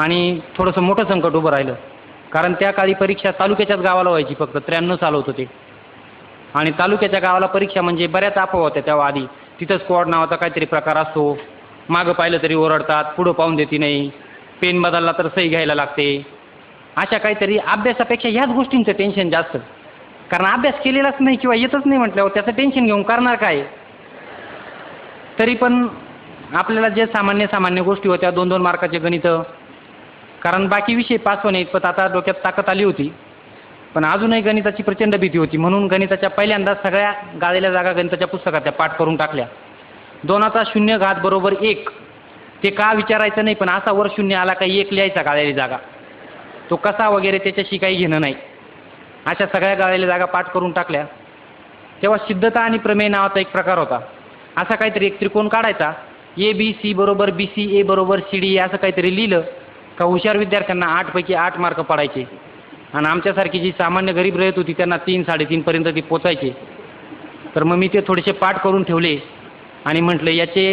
आणि थोडंसं मोठं संकट उभं राहिलं. कारण त्या काळी परीक्षा तालुक्याच्याच गावाला व्हायची, फक्त 93 साल होतं ते. आणि तालुक्याच्या गावाला परीक्षा म्हणजे बऱ्याच अफवा होत्या तेव्हा आधी. तिथं स्क्वॉड नावाचा काहीतरी प्रकार असतो, मागं पाहिलं तरी ओरडतात, पुढं पाहून देते नाही, पेन बदलला तर सही घ्यायला लागते, अशा काहीतरी. अभ्यासापेक्षा ह्याच गोष्टींचं टेन्शन जास्त, कारण अभ्यास केलेलाच नाही किंवा येतच नाही म्हटल्यावर त्याचं टेन्शन घेऊन करणार काय. तरी पण आपल्याला जे सामान्य गोष्टी होत्या, 2-2 मार्काचे गणित, कारण बाकी विषय पास होणे पण आता डोक्यात ताकद आली होती, पण अजूनही गणिताची प्रचंड भीती होती. म्हणून गणिताच्या पहिल्यांदा सगळ्या गाळलेल्या जागा गणिताच्या पुस्तकात त्या पाठ करून टाकल्या. 2चा शून्य घात बरोबर 1 ते का विचारायचं नाही, पण असा वर शून्य आला का 1 लिहायचा गाळलेली जागा, तो कसा वगैरे त्याच्याशी काही घेणं नाही. अशा सगळ्या गाळलेल्या जागा पाठ करून टाकल्या. तेव्हा सिद्धता आणि प्रमेय नावाचा एक प्रकार होता. असा काहीतरी एक त्रिकोण काढायचा, ABC बरोबर BC, A बरोबर CD असं काहीतरी लिहिलं का हुशार विद्यार्थ्यांना 8 पैकी 8 मार्क पडायचे. आणि आमच्यासारखी जी सामान्य गरीब रहित होती त्यांना 3-3.5 पर्यंत ती पोचायचे. तर मग मी ते थोडेसे पाठ करून ठेवले आणि म्हटलं याचे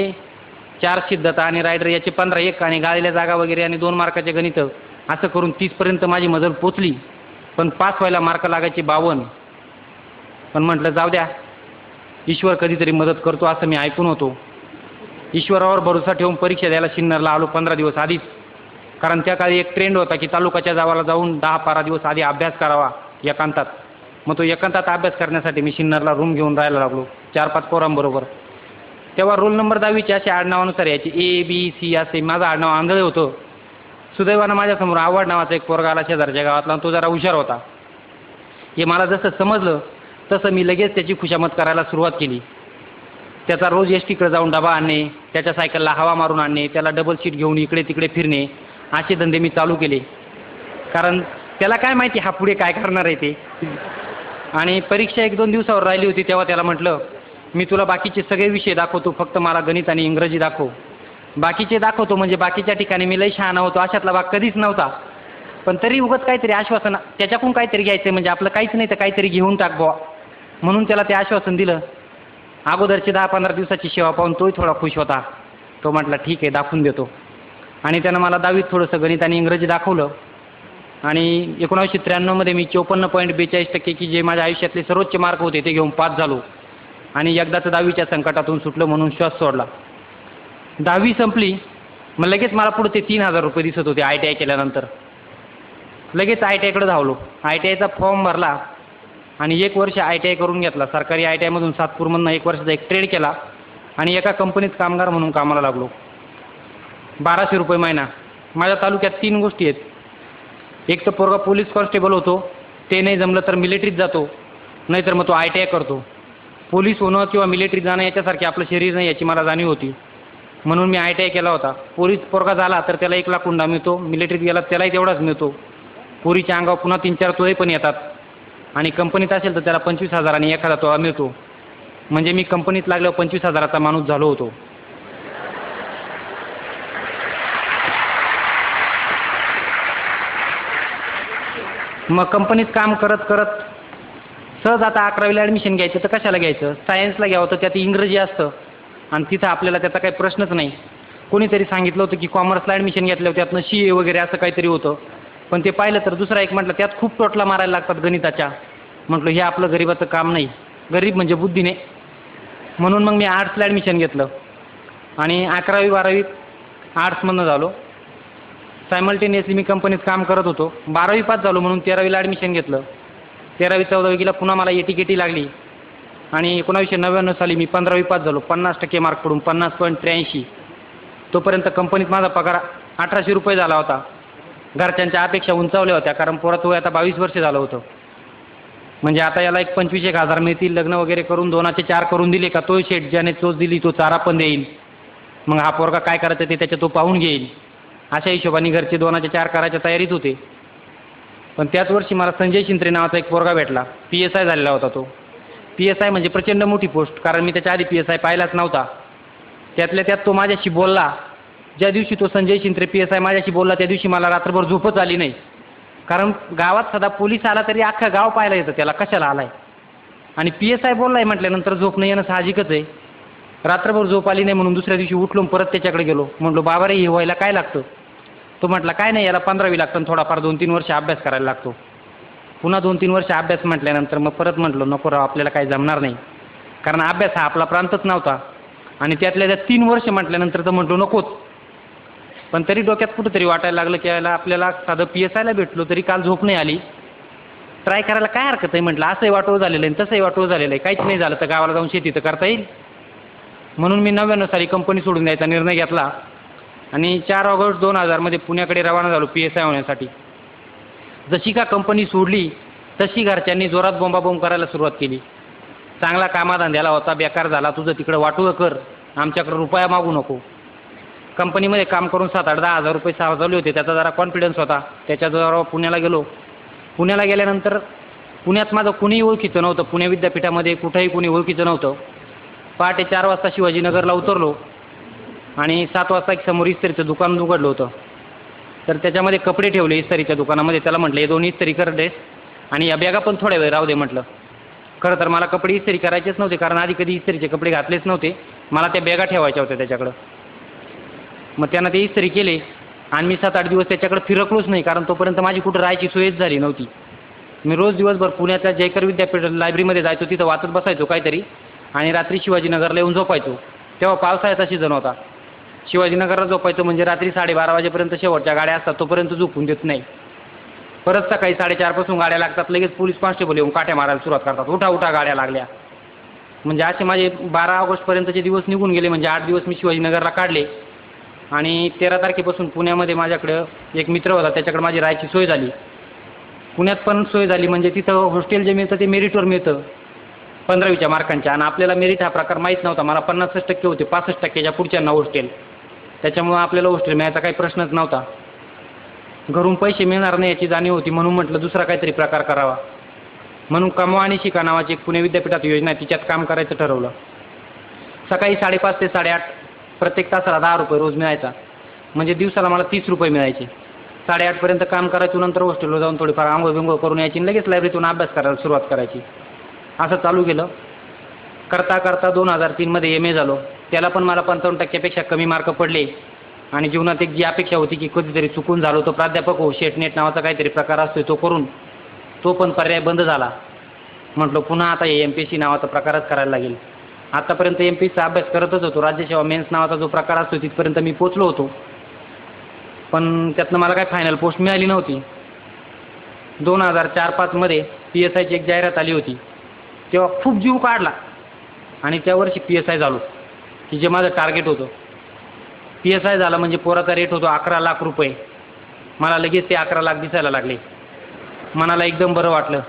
4 सिद्धता आणि रायडर याचे 15 1 आणि गाळलेल्या जागा वगैरे आणि 2 मार्काचे गणित, असं करून 30 पर्यंत माझी मजल पोचली. पण पास व्हायला मार्क लागायचे 52. पण म्हटलं जाऊ द्या, ईश्वर कधीतरी मदत करतो असं मी ऐकून होतो. ईश्वरावर भरोसा ठेवून परीक्षा द्यायला सिन्नरला आलो 15 दिवस आधीच. कारण त्या काळी एक ट्रेंड होता की तालुक्याच्या गावाला जाऊन 10-12 दिवस आधी अभ्यास करावा एकांतात. मग तो एकांतात अभ्यास करण्यासाठी मी सिन्नरला रूम घेऊन राहायला लागलो 4-5 पोरांबरोबर. तेव्हा रोल नंबर 10वीचे असे आडनावानुसार यायचे, ABC असे. माझं आडनाव आंधळे होतं. सुदैवानं माझ्यासमोर आवड नावाचा एक पोरगा आला शेजारच्या गावातला, तो जरा हुशार होता. हे मला जसं समजलं तसं मी लगेच त्याची खुशामत करायला सुरुवात केली. त्याचा रोज एसटीकडे जाऊन डबा आणणे, त्याच्या सायकलला हवा मारून आणणे, त्याला डबल सीट घेऊन इकडे तिकडे फिरणे, असे धंदे मी चालू केले. कारण त्याला काय माहिती हा पुढे काय करणार आहे ते. आणि परीक्षा 1-2 दिवसावर राहिली होती तेव्हा त्याला म्हटलं, मी तुला बाकीचे सगळे विषय दाखवतो, फक्त मला गणित आणि इंग्रजी दाखव. बाकीचे दाखवतो म्हणजे बाकीच्या ठिकाणी मी लई शहाणा होतो अशातला भाग कधीच नव्हता. पण तरी उगत काहीतरी आश्वासन त्याच्याकडून काहीतरी घ्यायचं, म्हणजे आपलं काहीच नाही तर काहीतरी घेऊन टाक बुवा, म्हणून त्याला ते आश्वासन दिलं. अगोदरची 10-15 दिवसाची सेवा पाहून तोही थोडा खुश होता. तो म्हटला ठीक आहे दाखवून देतो. आणि त्यानं मला 10वीत थोडंसं गणित आणि इंग्रजी दाखवलं. आणि 1993 मी 54.42% की जे माझ्या आयुष्यातले सर्वोच्च मार्क होते ते घेऊन पास झालो. आणि एकदाचं 10वीच्या संकटातून सुटलं म्हणून श्वास सोडला. 10वी संपली, मग लगेच मला पुढे ते 3000 रुपये दिसत होते ITI केल्यानंतर. लगेच ITIकडे धावलो. ITIचा फॉर्म भरला आणि 1 वर्ष ITI करून घेतला. सरकारी ITIमधून सातपूरमधून 1 वर्षाचा एक ट्रेड केला आणि एका कंपनीत कामगार म्हणून कामाला लागलो. 1200 रुपये महिना. माझ्या तालुक्यात 3 गोष्टी आहेत. एक तर पोरगा पोलीस कॉन्स्टेबल होतो, ते नाही जमलं तर मिलिटरीत जातो, नाहीतर मग तो ITI करतो. पोलीस होणं किंवा मिलिटरीत जाणं याच्यासारखे आपलं शरीर नाही याची मला जाणीव होती, म्हणून मी ITI केला होता. पोलीस पोरगा झाला तर त्याला 1 लाख हुंडा मिळतो, मिलिटरीत गेला त्यालाही तेवढाच मिळतो. पोरीच्या अंगावर पुन्हा 3-4 तोळे पण येतात. आणि कंपनीत असेल तर त्याला 25,000 आणि एखादा तोळा मिळतो. म्हणजे मी कंपनीत लागल्यावर 25,000चा माणूस झालो होतो. मग कंपनीत काम करत करत सहज आता 11वीला ॲडमिशन घ्यायचं तर कशाला घ्यायचं, सायन्सला घ्यावं तर त्यात इंग्रजी असतं आणि तिथं आपल्याला त्याचा काही प्रश्नच नाही. कोणीतरी सांगितलं होतं की कॉमर्सला ॲडमिशन घेतल्यावर त्यातनं CA वगैरे असं काहीतरी होतं, पण ते पाहिलं तर दुसरा एक म्हटलं त्यात खूप टोटला मारायला लागतात गणिताच्या. म्हटलं हे आपलं गरीबाचं काम नाही, गरीब म्हणजे बुद्धीने. म्हणून मग मी आर्ट्सला ॲडमिशन घेतलं आणि 11वी-12वी आर्ट्समधनं झालो. सायमल्टेनियसली मी कंपनीत काम करत होतो. 12वी पास झालो म्हणून 13वीला ॲडमिशन घेतलं. 13वी-14वीला पुन्हा मला AT-KT लागली आणि 1999 साली मी 15वी पास झालो. 50% मार्क पडून 50.83. तोपर्यंत कंपनीत माझा पगार 1800 रुपये झाला होता. घरच्यांच्या अपेक्षा उंचावल्या होत्या, कारण पोराचं वय आता 22 वर्ष झालं होतं. म्हणजे आता याला एक 25,000 मिळतील, लग्न वगैरे करून 2चे 4 करून दिले का तो शेट ज्याने चोच दिली तो चारा पण देईल, मग हा पोरगा काय करायचं ते त्याच्या तो पाहून घेईल, अशा हिशोबाने घरचे 2चे 4 करायच्या तयारीत होते. पण त्याच वर्षी मला संजय शिंत्रे नावाचा एक पोरगा भेटला. PSI झालेला होता तो. PSI म्हणजे प्रचंड मोठी पोस्ट, कारण मी त्याच्या आधी PSI पाहिलाच नव्हता. त्यातल्या त्यात तो माझ्याशी बोलला. ज्या दिवशी तो संजय शिंत्रे PSI माझ्याशी बोलला त्या दिवशी मला रात्रभर झोपच आली नाही, कारण गावात सदा पोलीस आला तरी अख्खा गाव पाहायला येतं त्याला कशाला आलाय, आणि PSI बोललाय म्हटल्यानंतर झोप नाही येणं साहजिकच आहे. रात्रभर झोप आली नाही म्हणून दुसऱ्या दिवशी उठलो परत त्याच्याकडे गेलो. म्हटलो बाबा रे हे व्हायला काय लागतं. तो म्हटला काय नाही, याला 15वी लागतं, थोडाफार 2-3 वर्ष अभ्यास करायला लागतो. पुन्हा 2-3 वर्ष अभ्यास म्हटल्यानंतर मग परत म्हटलो नको राव, आपल्याला काही जमणार नाही, कारण अभ्यास हा आपला प्रांतच नव्हता. आणि त्यातल्या त्या 3 वर्ष म्हटल्यानंतर तर म्हटलो नकोच. पण तरी डोक्यात कुठंतरी वाटायला लागलं की याला आपल्याला साधं PSIला भेटलो तरी काल झोप नाही आली, ट्राय करायला काय हरकत आहे म्हटलं. असंही वाटोळ झालेलं आहे, तसंही वाटोळ झालेलं आहे, काहीच नाही झालं तर गावाला जाऊन शेती तर करता येईल. म्हणून मी 99 साली कंपनी सोडून द्यायचा निर्णय घेतला आणि 4 ऑगस्ट 2000 पुण्याकडे रवाना झालो PSI होण्यासाठी. जशी का कंपनी सोडली तशी घरच्यांनी जोरात बोंबाबोंब करायला सुरुवात केली. चांगला कामाधंद्याला होता, बेकार झाला, तुझं तिकडं वाटोळं कर, आमच्याकडे रुपया मागू नको. कंपनीमध्ये काम करून 7-8-10 हजार रुपये सावरले होते, त्याचा जरा कॉन्फिडन्स होता, त्याच्याद्वारा पुण्याला गेलो. पुण्याला गेल्यानंतर पुण्यात माझं कुणीही ओळखीचं नव्हतं, पुणे विद्यापीठामध्ये कुठंही कुणी ओळखीचं नव्हतं. पहाटे 4 वाजता शिवाजीनगरला उतरलो आणि 7 वाजता एक समोर इस्त्रीचं दुकान उघडलं होतं. तर त्याच्यामध्ये कपडे ठेवले इस्त्रीच्या दुकानामध्ये. त्याला म्हटलं हे 2 इस्त्री कर दे आणि या बॅगा पण थोड्या वेळ राहू दे म्हटलं. खरं तर मला कपडे इस्त्री करायचेच नव्हते, कारण आधी कधी इस्त्रीचे कपडे घातलेच नव्हते, मला त्या बॅगा ठेवायच्या होत्या त्याच्याकडं. मग त्यानं ते इस्त्री केले आणि मी 7-8 दिवस त्याच्याकडे फिरकलोच नाही, कारण तोपर्यंत माझी कुठं राहायची सोयच झाली नव्हती. मी रोज दिवसभर पुण्याच्या जयकर विद्यापीठ लायब्ररीमध्ये जायचो, तिथं वाचत बसायचो काहीतरी आणि रात्री शिवाजीनगरला येऊन झोपायचो. तेव्हा पावसाळ्याचा सीझन होता. शिवाजीनगरला झोपायचो म्हणजे रात्री 12:30 वाजेपर्यंत शेवटच्या गाड्या असतात, तोपर्यंत झोपून देत नाही. परत सकाळी 4:30 पासून गाड्या लागतात, लगेच पोलीस कॉन्स्टेबल येऊन काठ्या मारायला सुरुवात करतात, उठा उठा गाड्या लागल्या. म्हणजे असे माझे 12 ऑगस्टपर्यंतचे दिवस निघून गेले. म्हणजे 8 दिवस मी शिवाजीनगरला काढले आणि 13 तारखेपासून पुण्यामध्ये माझ्याकडं एक मित्र होता, त्याच्याकडे माझी राहायची सोय झाली. पुण्यात पण सोय झाली म्हणजे तिथं हॉस्टेल जे मिळतं ते मेरिटवर मिळतं 15वीच्या मार्कांच्या, आणि आपल्याला मेरिट हा प्रकार माहीत नव्हता. मला 50% होते, 65%च्या पुढच्यांना हॉस्टेल, त्याच्यामुळं आपल्याला हॉस्टेल मिळायचा काही प्रश्नच नव्हता. घरून पैसे मिळणार नाही याची जाणीव होती, म्हणून म्हटलं दुसरा काहीतरी प्रकार करावा. म्हणून कमवा आणि शिका नावाची एक पुणे विद्यापीठात योजना आहे, तिच्यात काम करायचं ठरवलं. सकाळी 5:30 ते 8:30 प्रत्येक तासाला 10 रुपये रोज मिळायचा, म्हणजे दिवसाला मला 30 रुपये मिळायचे. 8:30पर्यंत काम करायचं, नंतर हॉस्टेलवर जाऊन थोडीफार आंघोळ बिंघोळ करून यायची, लगेच लायब्ररीतून अभ्यास करायला सुरुवात करायची. असं चालू केलं. करता करता 2003 MA झालो. त्याला पण मला 55%पेक्षा कमी मार्क पडले आणि जीवनात एक जी अपेक्षा होती की कधीतरी चुकून झालो तो प्राध्यापक हो, शेट नेट नावाचा काहीतरी प्रकार असतो तो करून, तो पण पर्याय बंद झाला. म्हटलं पुन्हा आता MPSC नावाचा प्रकारच करायला लागेल. आतापर्यंत MPSCचा अभ्यास करतच होतो, राज्यसेवा मेन्स नावाचा जो प्रकार असतो तिथपर्यंत मी पोचलो होतो, पण त्यातनं मला काय फायनल पोस्ट मिळाली नव्हती. 2004-05 PSIची एक जाहिरात आली होती, तेव्हा खूप जीव काढला आणि त्या वर्षी PSI झालो, की जे माझं टार्गेट होतं. PSI झाला म्हणजे पोराचा रेट होतो 11 लाख रुपये. मला लगेच ते 11 लाख दिसायला लागले. मनाला एकदम बरं वाटलं,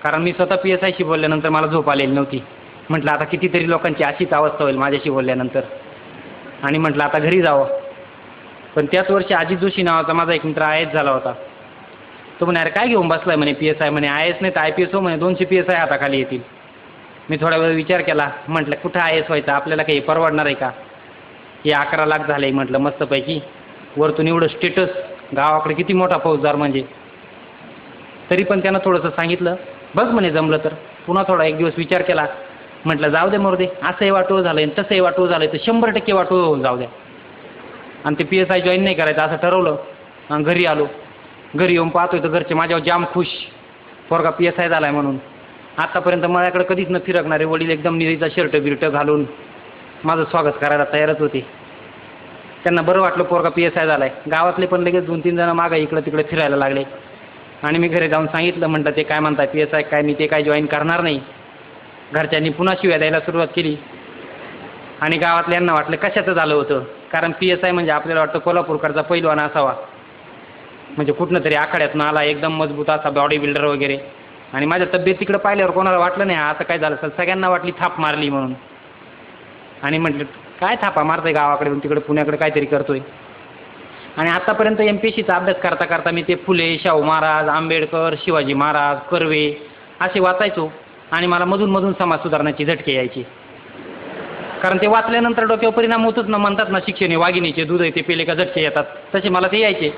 कारण मी स्वतः PSIशी बोलल्यानंतर मला झोप आलेली नव्हती. म्हटलं आता कितीतरी लोकांची अशीच अवस्था होईल माझ्याशी बोलल्यानंतर, आणि म्हटलं आता घरी जावं. पण त्याच वर्षी अजित जोशी नावाचा माझा एक मित्र IAS झाला होता. तो म्हणे अरे काय घेऊन बसलाय म्हणे PSI, म्हणे IAS नाही तर IPS हो म्हणे, 200 PSI हाताखाली येतील. मी थोडा वेळ विचार केला, म्हटलं कुठं IAS व्हायचं, आपल्याला काही परवडणार आहे का, हे 11 लाख झाले म्हटलं मस्तपैकी, वरतून एवढं स्टेटस, गावाकडे किती मोठा फौजदार म्हणजे. तरी पण त्यानं थोडंसं सांगितलं बघ म्हणे जमलं तर. पुन्हा थोडा एक दिवस विचार केला, म्हटलं जाऊ दे मोरदे, असंही वाटोळ झालं आहे तसंही वाटोळ झालं आहे तर 100% वाटोळ होऊन जाऊ द्या. आणि ते PSI जॉईन नाही करायचं असं ठरवलं आणि घरी आलो. घरी येऊन पाहतोय तर घरचे माझ्यावर जाम खुश, पोरगा PSI झाला आहे म्हणून. आतापर्यंत माझ्याकडे कधीच न फिरकणारे वडील एकदम निरीचा शर्ट बिर्ट घालून माझं स्वागत करायला तयारच होते. त्यांना बरं वाटलं पोरगा PSI झाला आहे. गावातले पण लगेच 2-3 जण मागं इकडं तिकडे फिरायला लागले आणि मी घरी जाऊन सांगितलं, म्हटलं ते काय म्हणताय PSI काय, मी ते काय जॉईन करणार नाही. घरच्यांनी पुन्हा शिव्या द्यायला सुरुवात केली आणि गावातल्यांना वाटलं कशाचं झालं होतं, कारण PSI म्हणजे आपल्याला वाटतं कोल्हापूरकडचा पैलवान असावा, म्हणजे कुठनं तरी आखाड्यातून आला, एकदम मजबूत असा बॉडी बिल्डर वगैरे. आणि माझ्या तब्येत तिकडं पाहिल्यावर कोणाला वाटलं नाही आता काय झालं असेल, सगळ्यांना वाटली थाप मारली म्हणून. आणि म्हटलं काय थापा मारतोय गावाकडे तिकडे पुण्याकडे काहीतरी करतोय. आणि आतापर्यंत MPSCचा अभ्यास करता करता मी ते फुले, शाहू महाराज, आंबेडकर, शिवाजी महाराज, कर्वे असे वाचायचो आणि मला मधून मधून समाज सुधारण्याची झटके यायची, कारण ते वाचल्यानंतर डोक्यावर परिणाम होतच ना. म्हणतात ना शिक्षण हे वाघिणीचे दूध आहे, ते पेले का झटके येतात, तसे मला ते यायचे.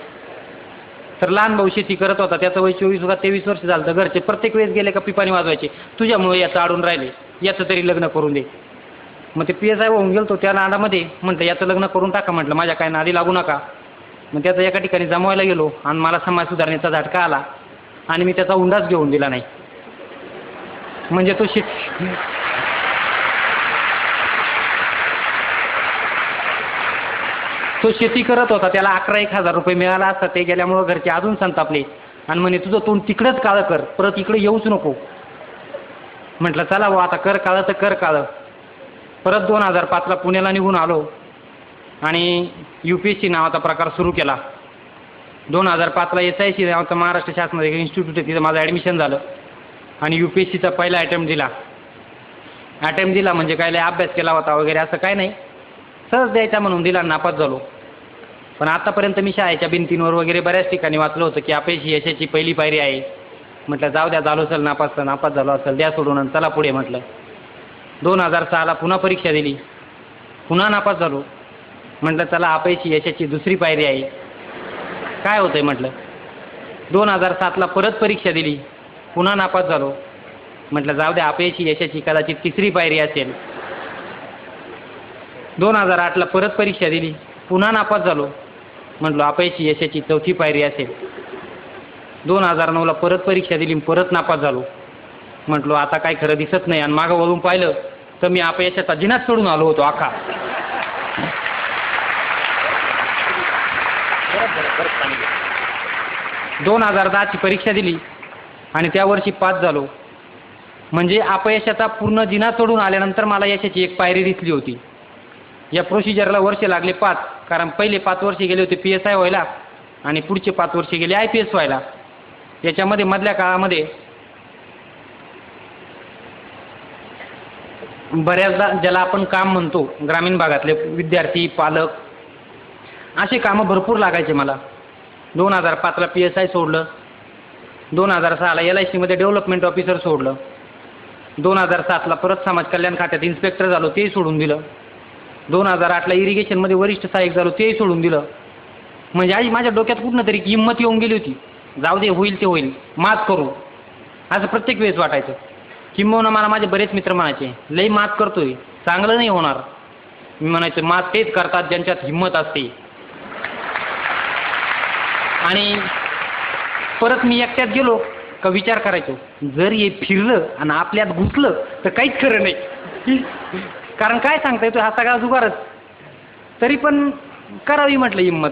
तर लहान भाऊ शेती करत होता, त्याचं वय 23 वर्ष झालं. तर घरचे प्रत्येक वेळेस गेले का पिपाणी वाजवायचे, तुझ्यामुळे याचं अडून राहिले, याचं तरी लग्न करून दे. मग ते PSI होऊन गेलो त्या नादामध्ये, म्हटलं याचं लग्न करून टाका, म्हटलं माझ्या काय नादी लागू नका. मग त्याचा एका ठिकाणी जमवायला गेलो आणि मला समाज सुधारणेचा झटका आला आणि मी त्याचा हुंडाच घेऊन दिला नाही. म्हणजे तो शेती करत होता, त्याला 11,000 रुपये मिळाला असता, ते गेल्यामुळं घरचे अजून संतापले आणि म्हणे तुझं तोंड तिकडंच काळं कर, परत इकडे येऊच नको. म्हटलं चला भाऊ आता कर काळं तर कर काळं. परत 2005ला पुण्याला निघून आलो आणि UPSC नावाचा प्रकार सुरू केला. 2005ला SIC नावाचं महाराष्ट्र शासनाचं एक इन्स्टिट्यूट आहे, तिथं माझं ॲडमिशन झालं आणि UPSCचा पहिला अटेम्प्ट दिला. म्हणजे काय लय अभ्यास केला होता वगैरे असं काय नाही, सहज द्यायचा म्हणून दिला, नापास झालो. पण आतापर्यंत मी शाळेच्या भिंतींवर वगैरे बऱ्याच ठिकाणी वाचलं होतं की अपयश ही यशाची पहिली पायरी आहे. म्हटलं जाऊ द्या, झालो असेल नापास झालो असेल, द्या सोडून आणि चला पुढे म्हटलं. 2006ला पुन्हा परीक्षा दिली, पुन्हा नापास झालो. म्हटलं चला अपयश ही यशाची दुसरी पायरी आहे, काय होतंय म्हटलं. 2007ला परत परीक्षा दिली, पुन्हा नापास झालो. म्हटलं जाऊ द्या, अपयश ही यशाची कदाचित तिसरी पायरी असेल. 2008ला परत परीक्षा दिली, पुन्हा नापास झालो. म्हटलं अपयश ही यशाची चौथी पायरी असेल. 2009ला परत परीक्षा दिली, परत नापास झालो. म्हटलो आता काय खरं दिसत नाही आणि मागं वळून पाहिलं तर मी अपयशाचा जिनाच सोडून आलो होतो आखा. 2010ची परीक्षा दिली आणि त्या वर्षी पास झालो. म्हणजे अपयशाचा पूर्ण जिना सोडून आल्यानंतर मला यशाची एक पायरी दिसली होती. या प्रोसिजरला वर्ष लागले 5, कारण पहिले 5 वर्षे गेले होते PSI व्हायला आणि पुढचे 5 वर्षे गेले IPS व्हायला. याच्यामध्ये मधल्या काळामध्ये बऱ्याचदा ज्याला आपण काम म्हणतो, ग्रामीण भागातले विद्यार्थी पालक असे कामं भरपूर लागायचे मला. 2005ला PSI सोडलं, 2006ला LIC मध्ये डेव्हलपमेंट ऑफिसर सोडलं, 2007ला परत समाज कल्याण खात्यात इन्स्पेक्टर झालो, तेही सोडून दिलं. 2008ला इरिगेशनमध्ये वरिष्ठ सहाय्यक झालो, तेही सोडून दिलं. म्हणजे आई माझ्या डोक्यात कुठनं तरी हिंमत येऊन गेली होती, जाऊ दे होईल ते होईल, मात करू, असं प्रत्येक वेळेस वाटायचं. किंबहुना मला माझे बरेच मित्र म्हणायचे लई मात करतोय, चांगलं नाही होणार. मी म्हणायचं मात तेच करतात ज्यांच्यात हिंमत असते. आणि परत मी एकट्यात गेलो का विचार करायचो, जर हे फिरलं आणि आपल्यात घुसलं तर काहीच खरं नाही. कारण काय सांगता येतो, हा सगळा जुगारच. तरी पण करावी म्हटलं हिंमत.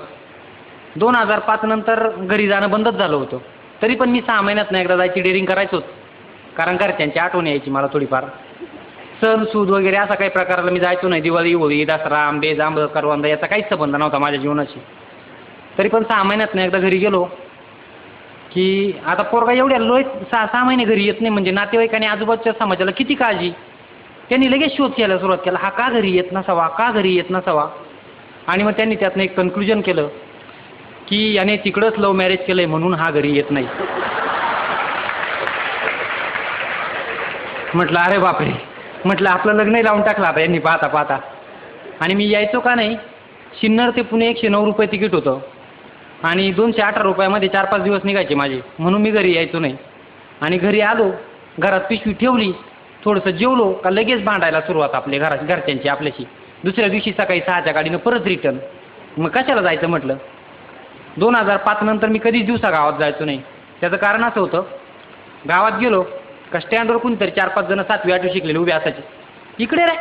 2005 नंतर घरी जाणं बंदच झालं होतं. तरी पण मी 6 महिन्यात एकदा जायची डेअरिंग करायचोच, कारण घरच्यांची आठवण यायची मला थोडीफार. सण सूद वगैरे असा काही प्रकाराला मी जायचो नाही. दिवाळी होळी दसरा आंबे जांब करवंद याचा काहीच संबंध नव्हता माझ्या जीवनाशी. तरी पण 6 महिन्यात एकदा घरी गेलो की आता पोरगा एवढ्या लोय 6 महिने घरी येत नाही, म्हणजे नातेवाईक आणि आजूबाजूच्या समाजाला किती काळजी. त्यांनी लगेच शोध घ्यायला सुरुवात केला, हा का घरी येत नसावा, का घरी येत नसावा. आणि मग त्यांनी त्यातनं एक कन्क्लुजन केलं की याने तिकडंच लव्ह मॅरेज केलंय म्हणून हा घरी येत नाही. म्हटलं अरे बापरे, म्हटलं आपलं लग्नही लावून टाकलं आता यांनी पाहता पाहता. आणि मी यायचो का नाही, सिन्नर ते पुणे 109 रुपये तिकीट होतं आणि 218 रुपयामध्ये 4-5 दिवस निघायचे माझे, म्हणून मी घरी यायचो नाही. आणि घरी आलो, घरात पिशवी ठेवली, थोडंसं जेवलो का लगेच भांडायला सुरुवात आपल्या घरच्यांची आपल्याशी. दुसऱ्या दिवशी सकाळी 6च्या गाडीनं परत रिटर्न. मग कशाला जायचं म्हटलं. 2005 नंतर मी कधीच दिवसा गावात जायचो नाही. त्याचं कारण असं होतं, गावात गेलो का स्टँडवर कोणीतरी 4-5 जण 7वी 8वी शिकलेले उभे असायचे. इकडे रे,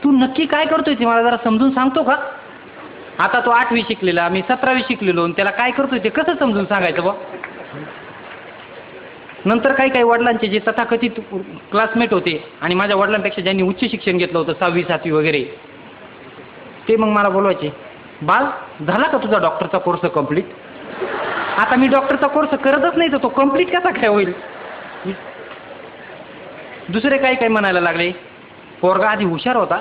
तू नक्की काय करतोय ते मला जरा समजून सांगतो का. आता तो 8वी शिकलेला, मी 17वी शिकलेलो, आणि त्याला काय करतोय ते कसं समजून सांगायचं बा. नंतर काही वडिलांचे जे तथाकथित क्लासमेट होते आणि माझ्या वडिलांपेक्षा ज्यांनी उच्च शिक्षण घेतलं होतं 6वी 7वी वगैरे, ते मग मला बोलवायचे, बाल झाला का तुझा डॉक्टरचा कोर्स कंप्लीट. आता मी डॉक्टरचा कोर्स करतच नाही तर तो कंप्लीट कसा काय होईल. दुसरे काही म्हणायला लागले, पोरगा आधी हुशार होता,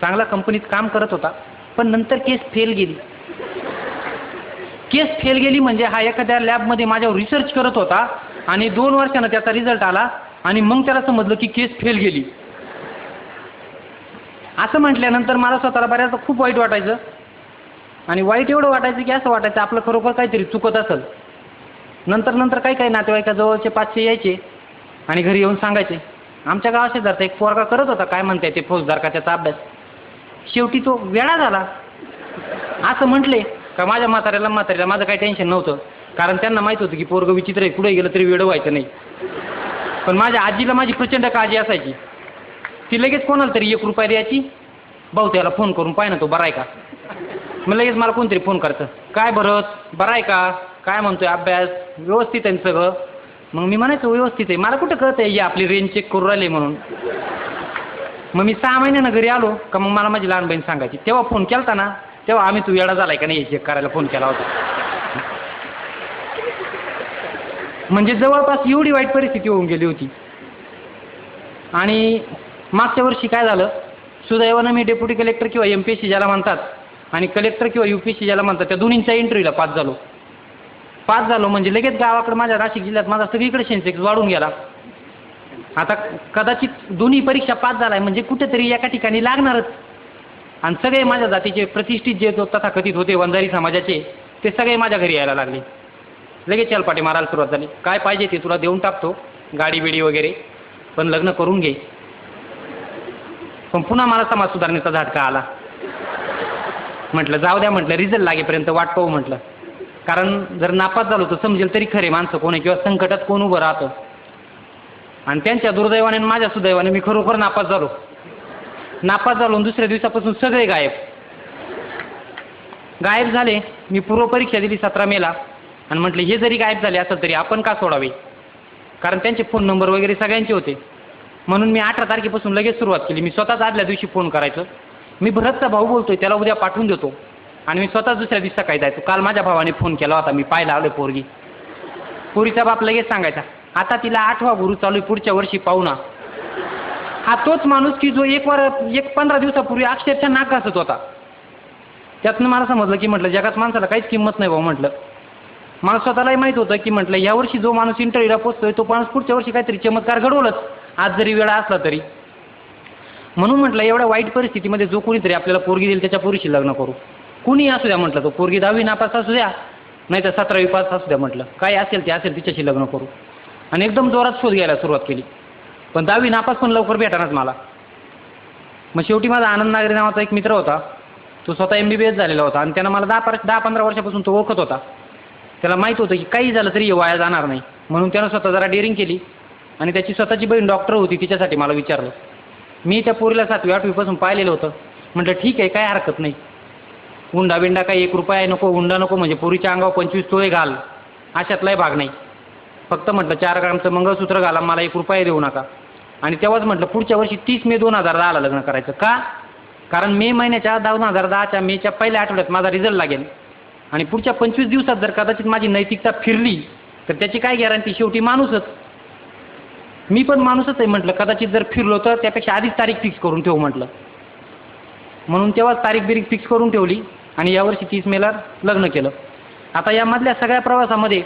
चांगला कंपनीत काम करत होता, पण नंतर केस फेल गेली. केस फेल गेली म्हणजे हा एखाद्या लॅबमध्ये माझ्यावर रिसर्च करत होता आणि 2 वर्षानं त्याचा रिझल्ट आला आणि मग त्याला समजलं की केस फेल गेली. असं म्हटल्यानंतर मला स्वतःला बऱ्याचदा खूप वाईट वाटायचं. आणि वाईट एवढं वाटायचं की असं वाटायचं आपलं खरोखर काहीतरी चुकत असेल. नंतर काही नातेवाईकाजवळचे 500 यायचे आणि घरी येऊन सांगायचे, आमच्या गावात शेजारचा एक पोरगा करत होता काय म्हणताय ते फौजदार का त्याचा अभ्यास, शेवटी तो वेळा झाला असं म्हटले का माझ्या म्हाताऱ्याला माझं काही टेन्शन नव्हतं, कारण त्यांना माहीत होतं की पोरगं विचित्र आहे, कुठे गेलं तरी वेडं व्हायचं नाही. पण माझ्या आजीला माझी प्रचंड काळजी असायची. ती लगेच कोणाला तरी 1 रुपया द्यायची, भाऊ त्याला फोन करून पाय ना तो बरा आहे का. मग लगेच मला कोणतरी फोन करतं, काय बरं बरा आहे का, काय म्हणतोय, अभ्यास व्यवस्थित आहे सगळं. मग मी म्हणायचो व्यवस्थित आहे. मला कुठं कळतं आहे आपली रेंज चेक करू राहिले म्हणून. मग मी 6 महिन्यानं घरी आलो का मग मला माझी लहान बहीण सांगायची, तेव्हा फोन केला ना तेव्हा आम्ही तू येडा झालाय का नाही चेक करायला फोन केला होता. म्हणजे जवळपास एवढी वाईट परिस्थिती होऊन गेली होती. आणि मागच्या वर्षी काय झालं, सुदैवानं मी डेप्युटी कलेक्टर किंवा MPSC ज्याला म्हणतात आणि कलेक्टर किंवा UPSC ज्याला म्हणतात त्या दोन्हींच्या इंटरव्ह्यूला पास झालो म्हणजे लगेच गावाकडे माझ्या नाशिक जिल्ह्यात माझा सगळीकडे सेन्सेक्स वाढून गेला. आता कदाचित दोन्ही परीक्षा पास झालाय म्हणजे कुठेतरी एका ठिकाणी लागणारच. आणि सगळे माझ्या जातीचे प्रतिष्ठित जे तथाकथित होते वंजारी समाजाचे ते सगळे माझ्या घरी यायला लागले. लगेच चलपाटी मारायला सुरुवात झाली, काय पाहिजे ते तुला देऊन टाकतो, गाडी बिडी वगैरे, पण लग्न करून घे. पण पुन्हा मला समाज सुधारणेचा झटका आला. म्हटलं जाऊ द्या, म्हटलं रिझल्ट लागेपर्यंत वाट पाहू म्हटलं, कारण जर नापास झालो तर समजेल तरी खरे माणसं कोण आहे किंवा संकटात कोण उभं राहतं. आणि त्यांच्या दुर्दैवाने आणि माझ्या सुदैवाने मी खरोखर नापास झालो आणि दुसऱ्या दिवसापासून सगळे गायब झाले. मी पूर्व परीक्षा दिली 17 मेला आणि म्हटलं हे जरी गायब झाले असेल तरी आपण का सोडावे, कारण त्यांचे फोन नंबर वगैरे सगळ्यांचे होते. म्हणून मी 18 तारखेपासून लगेच सुरुवात केली. मी स्वतःच आदल्या दिवशी फोन करायचं, मी भरतचा भाऊ बोलतोय त्याला उद्या पाठवून देतो, आणि मी स्वतःच दुसऱ्या दिवशी सकाळी जायचो. काल माझ्या भावाने फोन केला होता, मी पाहायला आलोय पोरीचा बाप लगेच सांगायचा, आता तिला 8वा गुरु चालू आहे, पुढच्या वर्षी पाहू ना. हा तोच माणूस की जो 15 दिवसापूर्वी अक्षरशः नाक घासत होता. त्यातनं मला समजलं की म्हटलं जगात माणसाला काहीच किंमत नाही भाऊ. म्हटलं मला स्वतःलाही माहीत होतं की म्हटलं यावर्षी जो माणूस इंटरव्ह्यूला पोचतोय तो माणूस पुढच्या वर्षी काहीतरी चमत्कार घडवलंच, आज जरी वेळा असला तरी. म्हणून म्हटलं एवढ्या वाईट परिस्थितीमध्ये जो कोणीतरी आपल्याला पोरगी देईल त्याच्या पोरीशी लग्न करू. कुणी असू द्या म्हटलं, तो पोरगी 10वी नापास असू द्या नाही तर 17वी पास असू द्या, म्हटलं काय असेल ते असेल तिच्याशी लग्न करू. आणि एकदम जोरात शोध घ्यायला सुरुवात केली. पण 10वी नापास पण लवकर भेटणारच मला. मग शेवटी माझा आनंद नागरे नावाचा एक मित्र होता, तो स्वतः MBBS झालेला होता आणि त्यानं मला 10-15 वर्षापासून तो ओळखत होता. त्याला माहीत होतं की काही झालं तरी वाया जाणार नाही, म्हणून त्यानं स्वतः जरा डेअरिंग केली आणि त्याची स्वतःची बहीण डॉक्टर होती, तिच्यासाठी मला विचारलं. मी त्या पोरीला 7वी-8वी पासून पाहिलेलं होतं. म्हटलं ठीक आहे काय हरकत नाही, हुंडा बिंडा काही 1 रुपया नको, हुंडा नको, म्हणजे पोरीच्या अंगावर 25 तोळे घाल अशातलाही भाग नाही. फक्त म्हटलं 4 ग्रामचं मंगळसूत्र घाला, मला 1 रुपया देऊ नका. आणि तेव्हाच म्हटलं पुढच्या वर्षी 30 मे 2010ला लग्न करायचं. का? कारण मे महिन्याच्या 2010च्या मेच्या पहिल्या आठवड्यात माझा रिझल्ट लागेल आणि पुढच्या 25 दिवसात जर कदाचित माझी नैतिकता फिरली तर त्याची काय गॅरंटी, शेवटी माणूसच, मी पण माणूसच आहे. म्हटलं कदाचित जर फिरलो तर त्यापेक्षा आधीच तारीख फिक्स करून ठेवू म्हटलं. म्हणून तेव्हाच तारीख बिरीख फिक्स करून ठेवली आणि यावर्षी 30 मेला लग्न केलं. आता यामधल्या सगळ्या प्रवासामध्ये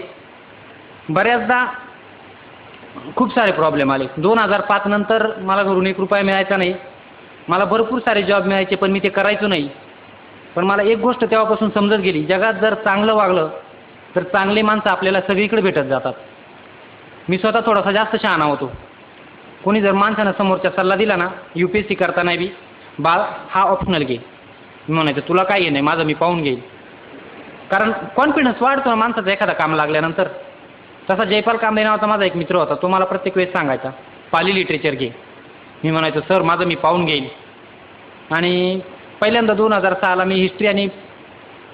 बऱ्याचदा खूप सारे प्रॉब्लेम आले. 2005 नंतर मला घरून 1 रुपया मिळायचा नाही. मला भरपूर सारे जॉब मिळायचे पण मी ते करायचो नाही. पण मला एक गोष्ट तेव्हापासून समजत गेली, जगात जर चांगलं वागलं तर चांगले माणसं आपल्याला सगळीकडे भेटत जातात. मी स्वतः थोडासा जास्त शहाणा होतो. कोणी जर माणसानं समोरच्या सल्ला दिला ना, UPSC करताना बी बाळ हा ऑप्शनल घे, मी म्हणायचं तुला काय आहे नाही, माझं मी पाहून घेईल. कारण कॉन्फिडन्स वाढतो ना माणसाचं एखादा काम लागल्यानंतर. तसा जयपाल कांबळे नावाचा माझा एक मित्र होता, तो मला प्रत्येक वेळेस सांगायचा पाली लिटरेचर घे. मी म्हणायचो सर माझं मी पाहून घेईल. आणि पहिल्यांदा 2006ला मी हिस्ट्री आणि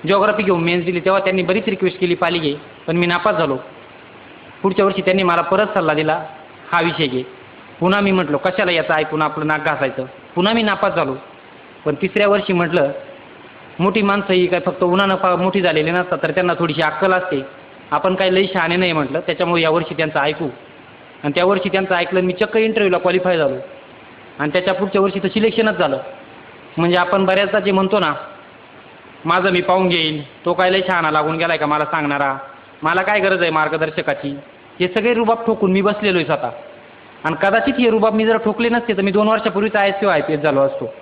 जिओग्राफी घेऊन मेन्स दिली, तेव्हा त्यांनी बरीच रिक्वेस्ट केली पाली घे, पण मी नापास झालो. पुढच्या वर्षी त्यांनी मला परत सल्ला दिला हा विषय घे. पुन्हा मी म्हटलो कशाला याचं ऐकून आपलं नाक घासायचं. पुन्हा मी नापास झालो. पण 3ऱ्या वर्षी म्हटलं मोठी माणसं ही काय फक्त उन्हानं मोठी झालेली नसतात, तर त्यांना थोडीशी अक्कल असते, आपण काही लई शहाणे नाही म्हटलं. त्याच्यामुळे यावर्षी त्यांचं ऐकू. आणि त्या वर्षी त्यांचं ऐकलं, मी चक्क इंटरव्ह्यूला क्वालिफाय झालो आणि त्याच्या पुढच्या वर्षी तर सिलेक्शनच झालं. म्हणजे आपण बऱ्याचदा जे म्हणतो ना माझं मी पाहून घेईन, तो काय लई शहाणा लागून गेलाय का मला सांगणारा, मला काय गरज आहे मार्गदर्शकाची, हे सगळे रुबाब ठोकून मी बसलेलो आहे स्वतः. आणि कदाचित हे रुबाब मी जर ठोकले नसते तर मी 2 वर्षापूर्वीच IAS किंवा IPS झालो असतो.